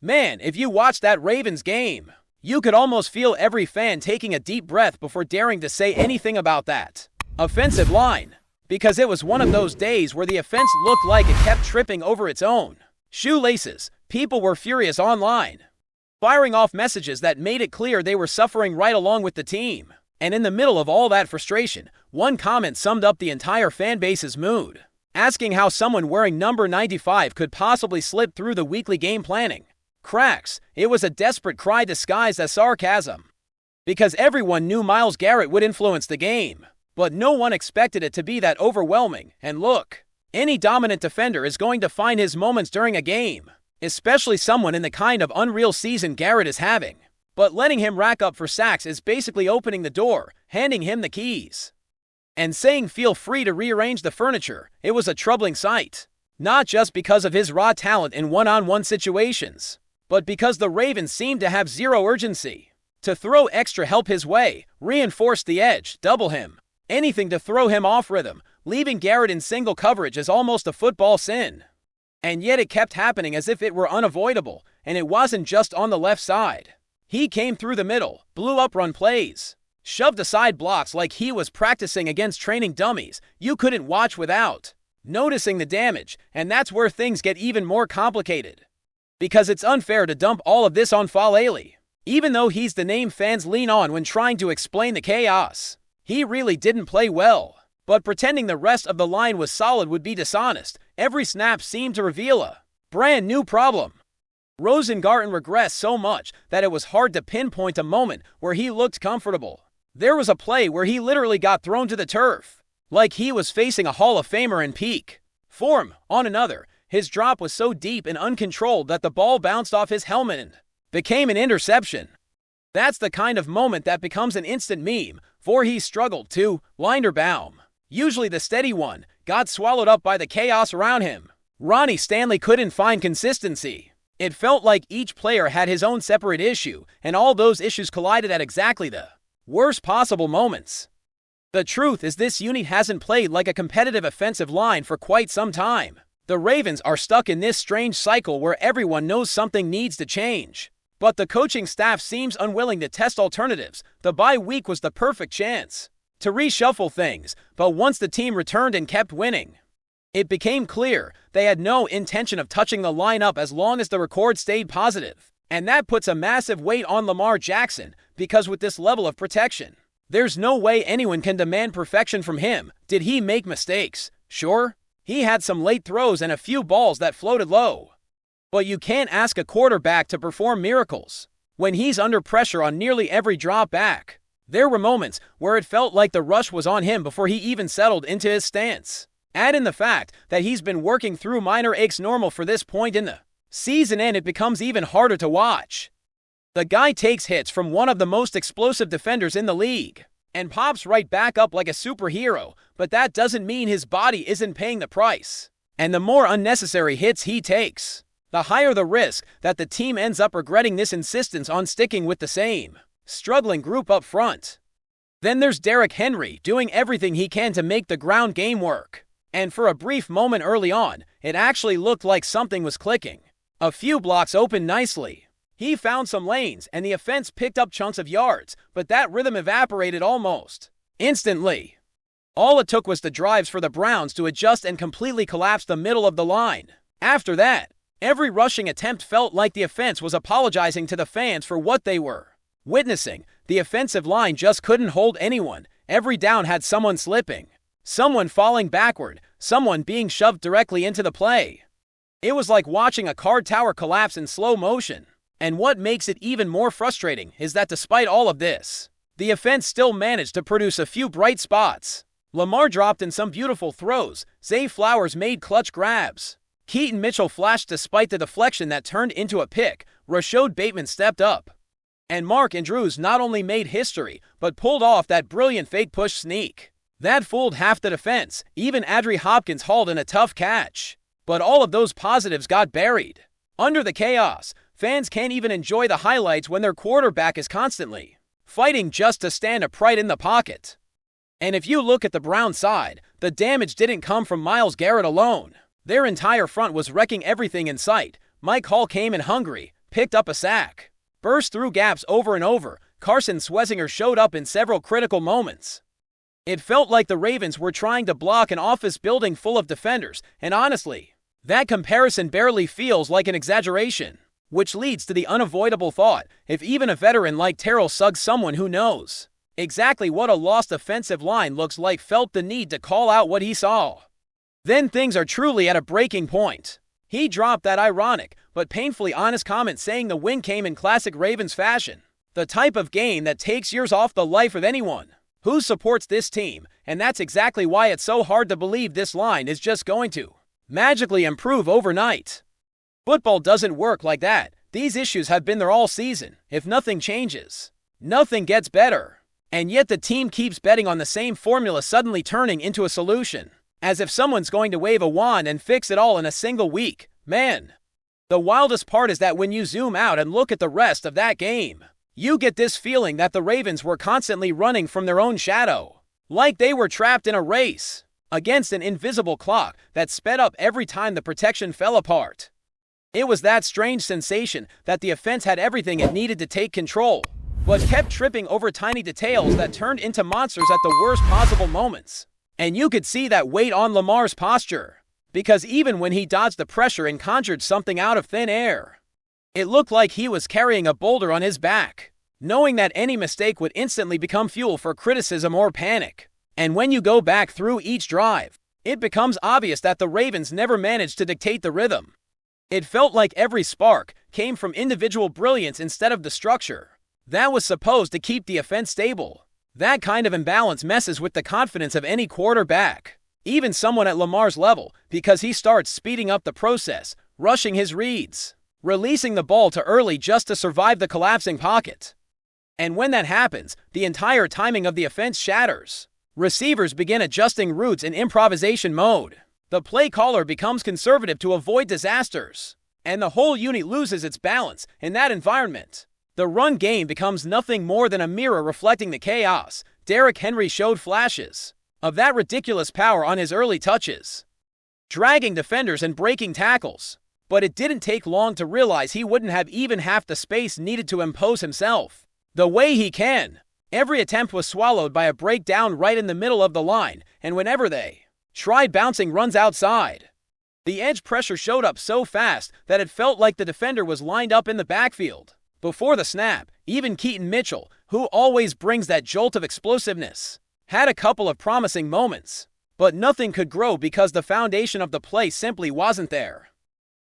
Man, if you watched that Ravens game, you could almost feel every fan taking a deep breath before daring to say anything about that offensive line, because it was one of those days where the offense looked like it kept tripping over its own shoelaces. People were furious online, firing off messages that made it clear they were suffering right along with the team. And in the middle of all that frustration, one comment summed up the entire fan base's mood, asking how someone wearing number 95 could possibly slip through the weekly game planning cracks. It was a desperate cry disguised as sarcasm, because everyone knew Myles Garrett would influence the game, but no one expected it to be that overwhelming. And look, any dominant defender is going to find his moments during a game, especially someone in the kind of unreal season Garrett is having. But letting him rack up for sacks is basically opening the door, handing him the keys, and saying feel free to rearrange the furniture. It was a troubling sight, not just because of his raw talent in one-on-one situations, but because the Ravens seemed to have zero urgency to throw extra help his way, reinforce the edge, double him, anything to throw him off rhythm. Leaving Garrett in single coverage is almost a football sin. And yet it kept happening as if it were unavoidable, and it wasn't just on the left side. He came through the middle, blew up run plays, shoved aside blocks like he was practicing against training dummies. You couldn't watch without noticing the damage, and that's where things get even more complicated, because it's unfair to dump all of this on Falele. Even though he's the name fans lean on when trying to explain the chaos, he really didn't play well. But pretending the rest of the line was solid would be dishonest. Every snap seemed to reveal a brand new problem. Rosengarten regressed so much that it was hard to pinpoint a moment where he looked comfortable. There was a play where he literally got thrown to the turf, like he was facing a Hall of Famer in peak form. On another, his drop was so deep and uncontrolled that the ball bounced off his helmet and became an interception. That's the kind of moment that becomes an instant meme. For he struggled to Linderbaum, usually the steady one, got swallowed up by the chaos around him. Ronnie Stanley couldn't find consistency. It felt like each player had his own separate issue, and all those issues collided at exactly the worst possible moments. The truth is this unit hasn't played like a competitive offensive line for quite some time. The Ravens are stuck in this strange cycle where everyone knows something needs to change, but the coaching staff seems unwilling to test alternatives. The bye week was the perfect chance to reshuffle things, but once the team returned and kept winning, it became clear they had no intention of touching the lineup as long as the record stayed positive. And that puts a massive weight on Lamar Jackson, because with this level of protection, there's no way anyone can demand perfection from him. Did he make mistakes? Sure. He had some late throws and a few balls that floated low. But you can't ask a quarterback to perform miracles when he's under pressure on nearly every drop back. There were moments where it felt like the rush was on him before he even settled into his stance. Add in the fact that he's been working through minor aches normal for this point in the season, and it becomes even harder to watch. The guy takes hits from one of the most explosive defenders in the league and pops right back up like a superhero, but that doesn't mean his body isn't paying the price. And the more unnecessary hits he takes, the higher the risk that the team ends up regretting this insistence on sticking with the same struggling group up front. Then there's Derrick Henry doing everything he can to make the ground game work. And for a brief moment early on, it actually looked like something was clicking. A few blocks opened nicely. He found some lanes, and the offense picked up chunks of yards, but that rhythm evaporated almost instantly. All it took was the drives for the Browns to adjust and completely collapse the middle of the line. After that, every rushing attempt felt like the offense was apologizing to the fans for what they were witnessing. The offensive line just couldn't hold anyone. Every down had someone slipping, someone falling backward, someone being shoved directly into the play. It was like watching a card tower collapse in slow motion. And what makes it even more frustrating is that despite all of this, the offense still managed to produce a few bright spots. Lamar dropped in some beautiful throws. Zay Flowers made clutch grabs. Keaton Mitchell flashed despite the deflection that turned into a pick. Rashod Bateman stepped up. And Mark Andrews not only made history, but pulled off that brilliant fake push sneak that fooled half the defense. Even Adree Hopkins hauled in a tough catch. But all of those positives got buried under the chaos. Fans can't even enjoy the highlights when their quarterback is constantly fighting just to stand upright in the pocket. And if you look at the Browns side, the damage didn't come from Myles Garrett alone. Their entire front was wrecking everything in sight. Mike Hall came in hungry, picked up a sack, burst through gaps over and over. Carson Schwarzenegger showed up in several critical moments. It felt like the Ravens were trying to block an office building full of defenders, and honestly, that comparison barely feels like an exaggeration, which leads to the unavoidable thought, if even a veteran like Terrell Suggs, someone who knows exactly what a lost offensive line looks like, felt the need to call out what he saw, then things are truly at a breaking point. He dropped that ironic but painfully honest comment saying the win came in classic Ravens fashion, the type of game that takes years off the life of anyone who supports this team, and that's exactly why it's so hard to believe this line is just going to magically improve overnight. Football doesn't work like that. These issues have been there all season. If nothing changes, nothing gets better. And yet the team keeps betting on the same formula suddenly turning into a solution, as if someone's going to wave a wand and fix it all in a single week. Man, the wildest part is that when you zoom out and look at the rest of that game, you get this feeling that the Ravens were constantly running from their own shadow, like they were trapped in a race against an invisible clock that sped up every time the protection fell apart. It was that strange sensation that the offense had everything it needed to take control, but kept tripping over tiny details that turned into monsters at the worst possible moments. And you could see that weight on Lamar's posture, because even when he dodged the pressure and conjured something out of thin air, it looked like he was carrying a boulder on his back, knowing that any mistake would instantly become fuel for criticism or panic. And when you go back through each drive, it becomes obvious that the Ravens never managed to dictate the rhythm. It felt like every spark came from individual brilliance instead of the structure that was supposed to keep the offense stable. That kind of imbalance messes with the confidence of any quarterback, even someone at Lamar's level, because he starts speeding up the process, rushing his reads, releasing the ball too early just to survive the collapsing pocket. And when that happens, the entire timing of the offense shatters. Receivers begin adjusting routes in improvisation mode. The play caller becomes conservative to avoid disasters, and the whole unit loses its balance in that environment. The run game becomes nothing more than a mirror reflecting the chaos. Derrick Henry showed flashes of that ridiculous power on his early touches, dragging defenders and breaking tackles, but it didn't take long to realize he wouldn't have even half the space needed to impose himself the way he can. Every attempt was swallowed by a breakdown right in the middle of the line, and whenever they tried bouncing runs outside, the edge pressure showed up so fast that it felt like the defender was lined up in the backfield before the snap. Even Keaton Mitchell, who always brings that jolt of explosiveness, had a couple of promising moments, but nothing could grow because the foundation of the play simply wasn't there.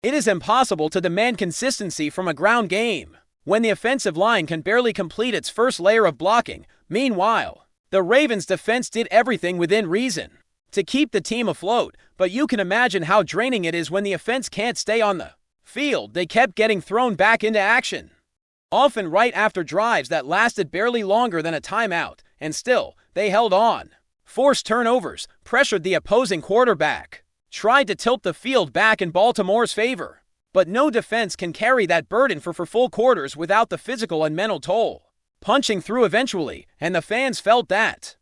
It is impossible to demand consistency from a ground game when the offensive line can barely complete its first layer of blocking. Meanwhile, the Ravens' defense did everything within reason to keep the team afloat, but you can imagine how draining it is when the offense can't stay on the field. They kept getting thrown back into action, often right after drives that lasted barely longer than a timeout, and still, they held on. Forced turnovers, pressured the opposing quarterback, tried to tilt the field back in Baltimore's favor. But no defense can carry that burden for full quarters without the physical and mental toll punching through eventually, and the fans felt that.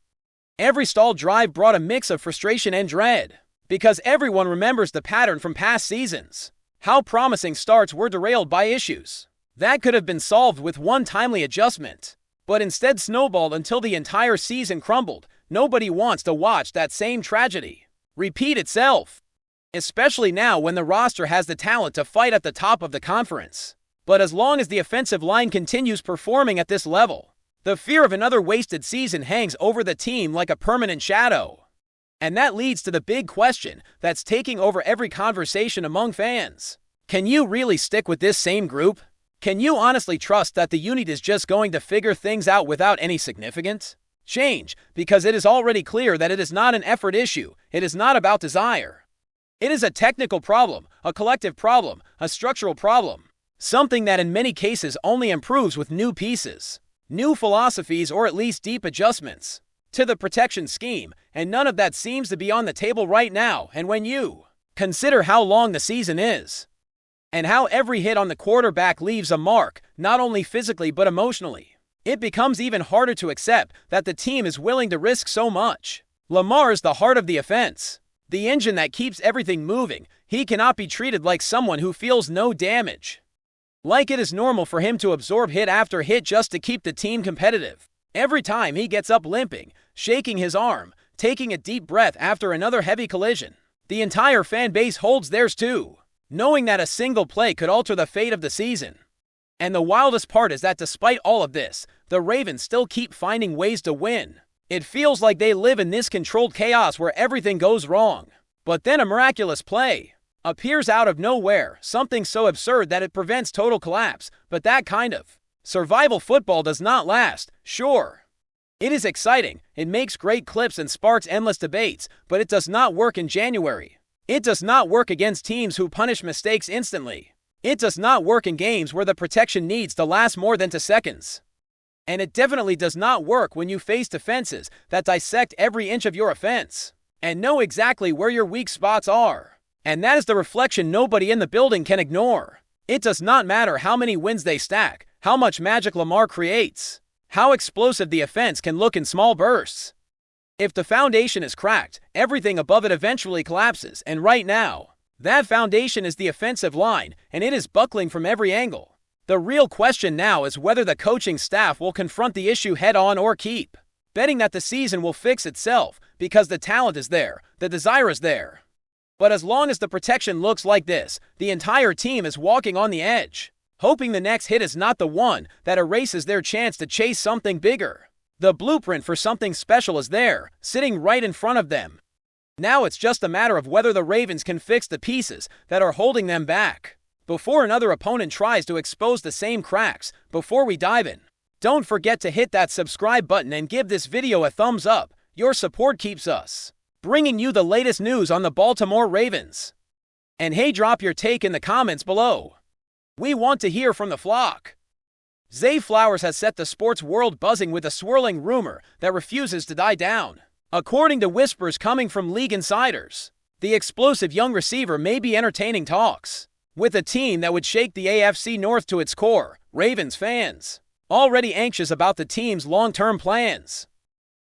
Every stalled drive brought a mix of frustration and dread, because everyone remembers the pattern from past seasons. How promising starts were derailed by issues that could have been solved with one timely adjustment, but instead snowballed until the entire season crumbled. Nobody wants to watch that same tragedy repeat itself, especially now when the roster has the talent to fight at the top of the conference. But as long as the offensive line continues performing at this level, the fear of another wasted season hangs over the team like a permanent shadow. And that leads to the big question that's taking over every conversation among fans. Can you really stick with this same group? Can you honestly trust that the unit is just going to figure things out without any significant change? Because it is already clear that it is not an effort issue. It is not about desire. It is a technical problem, a collective problem, a structural problem. Something that in many cases only improves with new pieces, new philosophies, or at least deep adjustments to the protection scheme, and none of that seems to be on the table right now. And when you consider how long the season is, and how every hit on the quarterback leaves a mark, not only physically but emotionally, it becomes even harder to accept that the team is willing to risk so much. Lamar is the heart of the offense, the engine that keeps everything moving. He cannot be treated like someone who feels no damage. Like it is normal for him to absorb hit after hit just to keep the team competitive. Every time he gets up limping, shaking his arm, taking a deep breath after another heavy collision, the entire fan base holds theirs too, knowing that a single play could alter the fate of the season. And the wildest part is that despite all of this, the Ravens still keep finding ways to win. It feels like they live in this controlled chaos where everything goes wrong. But then a miraculous play appears out of nowhere, something so absurd that it prevents total collapse, but that kind of survival football does not last, sure. It is exciting, it makes great clips and sparks endless debates, but it does not work in January. It does not work against teams who punish mistakes instantly. It does not work in games where the protection needs to last more than 2 seconds. And it definitely does not work when you face defenses that dissect every inch of your offense and know exactly where your weak spots are. And that is the reflection nobody in the building can ignore. It does not matter how many wins they stack, how much magic Lamar creates, how explosive the offense can look in small bursts. If the foundation is cracked, everything above it eventually collapses, and right now, that foundation is the offensive line, and it is buckling from every angle. The real question now is whether the coaching staff will confront the issue head-on or keep betting that the season will fix itself because the talent is there, the desire is there. But as long as the protection looks like this, the entire team is walking on the edge, hoping the next hit is not the one that erases their chance to chase something bigger. The blueprint for something special is there, sitting right in front of them. Now it's just a matter of whether the Ravens can fix the pieces that are holding them back before another opponent tries to expose the same cracks. Before we dive in, don't forget to hit that subscribe button and give this video a thumbs up. Your support keeps us bringing you the latest news on the Baltimore Ravens. And hey, drop your take in the comments below. We want to hear from the flock. Zay Flowers has set the sports world buzzing with a swirling rumor that refuses to die down. According to whispers coming from league insiders, the explosive young receiver may be entertaining talks with a team that would shake the AFC North to its core. Ravens fans, already anxious about the team's long-term plans,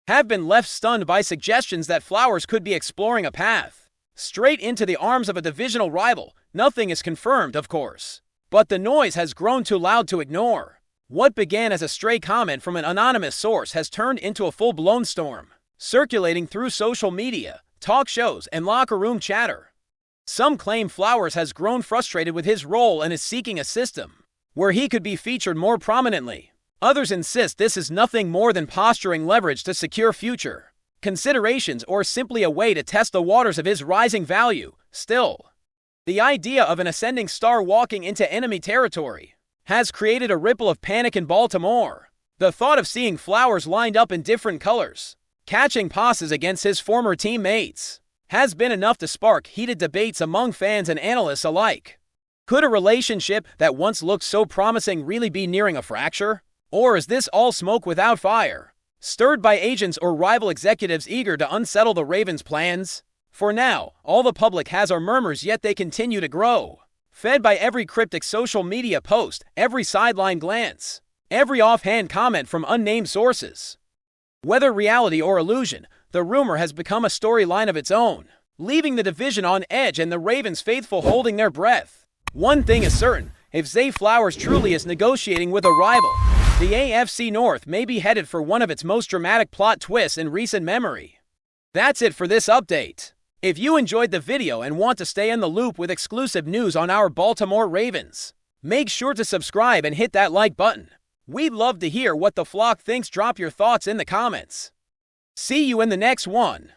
have been left stunned by suggestions that Flowers could be exploring a path straight into the arms of a divisional rival. Nothing is confirmed, of course, but the noise has grown too loud to ignore. What began as a stray comment from an anonymous source has turned into a full-blown storm, circulating through social media, talk shows, and locker room chatter. Some claim Flowers has grown frustrated with his role and is seeking a system where he could be featured more prominently. Others insist this is nothing more than posturing leverage to secure future considerations or simply a way to test the waters of his rising value. Still, the idea of an ascending star walking into enemy territory has created a ripple of panic in Baltimore. The thought of seeing Flowers lined up in different colors, catching passes against his former teammates, has been enough to spark heated debates among fans and analysts alike. Could a relationship that once looked so promising really be nearing a fracture? Or is this all smoke without fire, stirred by agents or rival executives eager to unsettle the Ravens' plans? For now, all the public has are murmurs, yet they continue to grow, fed by every cryptic social media post, every sideline glance, every offhand comment from unnamed sources. Whether reality or illusion, the rumor has become a storyline of its own, leaving the division on edge and the Ravens faithful holding their breath. One thing is certain, if Zay Flowers truly is negotiating with a rival, the AFC North may be headed for one of its most dramatic plot twists in recent memory. That's it for this update. If you enjoyed the video and want to stay in the loop with exclusive news on our Baltimore Ravens, make sure to subscribe and hit that like button. We'd love to hear what the flock thinks. Drop your thoughts in the comments. See you in the next one.